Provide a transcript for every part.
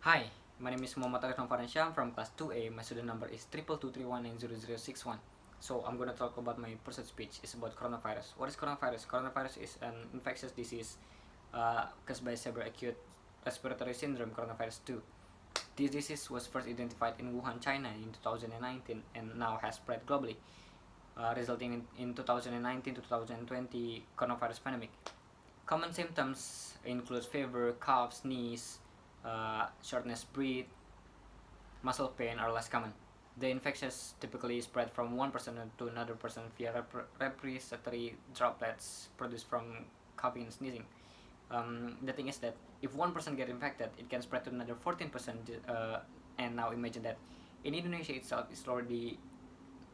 Hi, my name is Arip Nofariyansyah from class 2A. My student number is 2223190061. So I'm gonna talk about my first speech. It's about coronavirus. What is coronavirus? Coronavirus is an infectious disease caused by severe acute respiratory syndrome, coronavirus 2. This disease was first identified in Wuhan, China in 2019 and now has spread globally, resulting in 2019 to 2020 coronavirus pandemic. Common symptoms include fever, cough, sneeze, shortness breath, muscle pain are less common. The infections typically spread from one person to another person via respiratory droplets produced from coughing and sneezing. The thing is that if one person gets infected, it can spread to another 14%. And now imagine that in Indonesia itself, it's already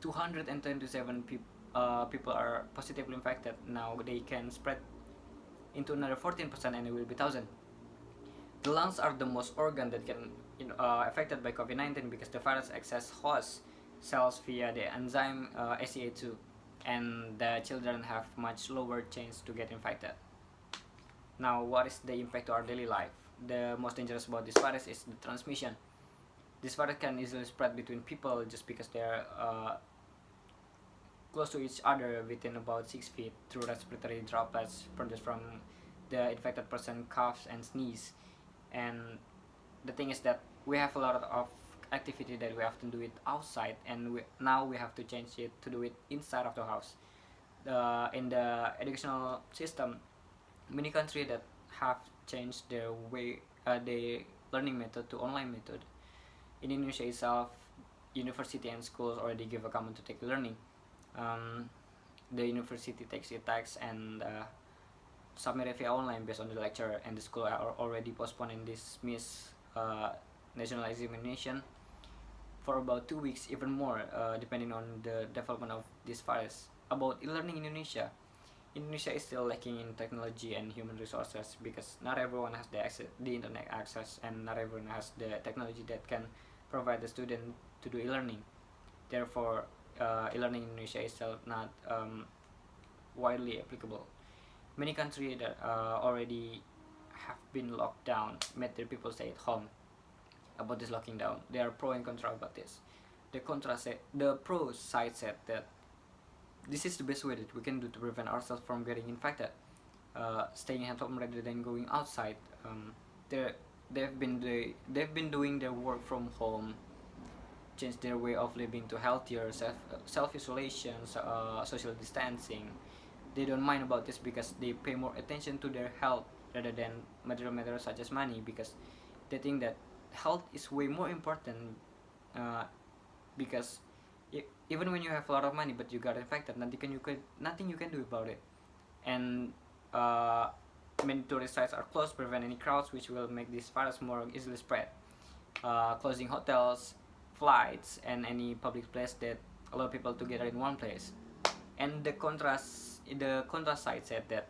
227 people are positively infected. Now they can spread into another 14% and it will be 1,000. The lungs are the most organ that can affected by COVID-19 because the virus access host cells via the enzyme ACA2, and the children have much lower chance to get infected. Now, what is the impact to our daily life? The most dangerous about this virus is the transmission. This virus can easily spread between people just because they are close to each other within about 6 feet through respiratory droplets produced from the infected person coughs and sneeze. And the thing is that we have a lot of activity that we have to do it outside, and now we have to change it to do it inside of the house. In the educational system, many countries that have changed their way, the learning method to online method. In Indonesia itself, university and schools already give a common to take learning. The university takes it tax and submit via online based on the lecture, and the school are already postponing this national examination for about 2 weeks, even more, depending on the development of this virus. About e-learning in Indonesia, Indonesia is still lacking in technology and human resources because not everyone has the internet access, and not everyone has the technology that can provide the student to do e-learning. Therefore, e-learning in Indonesia is still not widely applicable. Many countries that already have been locked down made their people stay at home. About this locking down, there are pro and contra about this. The pro side said that this is the best way that we can do to prevent ourselves from getting infected. Staying at home rather than going outside. They've been doing their work from home, change their way of living to healthier self isolation, social distancing. They don't mind about this because they pay more attention to their health rather than material matters such as money, because they think that health is way more important. Because even when you have a lot of money but you got infected, nothing you can do about it. And many tourist sites are closed, prevent any crowds, which will make this virus more easily spread. Closing hotels, flights, and any public place that allow people to gather in one place. And the contrast side said that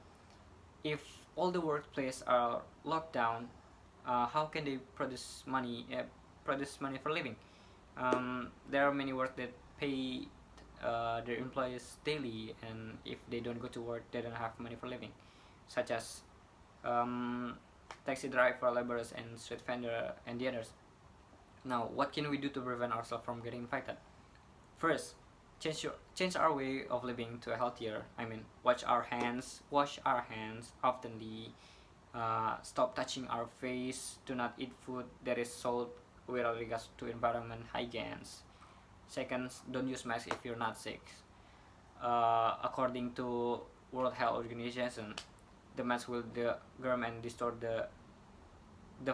if all the workplaces are locked down, how can they produce money for living? There are many work that pay their employees daily, and if they don't go to work, they don't have money for living, such as taxi driver, laborers, and street vendor, and the others. Now, what can we do to prevent ourselves from getting infected? First, change our way of living to a healthier. Wash our hands oftenly. Stop touching our face. Do not eat food that is salt with regards to environment hygiene. Second, don't use masks if you're not sick. According to World Health Organization, the mask will germ and distort the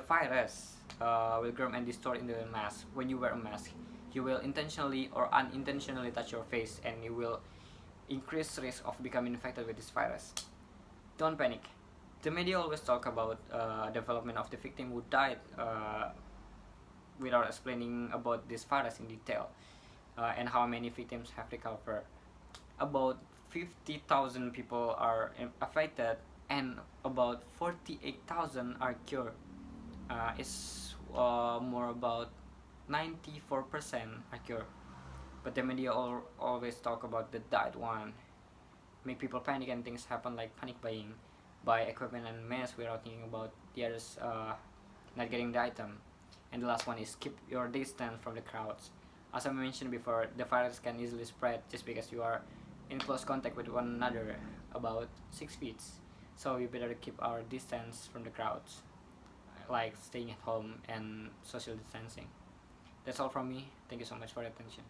virus. Will germ and distort in the mask. When you wear a mask, you will intentionally or unintentionally touch your face, and you will increase risk of becoming infected with this virus. Don't panic. The media always talk about development of the victim who died without explaining about this virus in detail, and how many victims have recovered. About 50,000 people are affected, and about 48,000 are cured. It's more about 94% are cured. But the media always talk about the died one, make people panic, and things happen like panic buying, buy equipment and masks without thinking about the others not getting the item. And the last one is keep your distance from the crowds. As I mentioned before, the virus can easily spread just because you are in close contact with one another about 6 feet. So we better keep our distance from the crowds, like staying at home and social distancing. That's all from me. Thank you so much for your attention.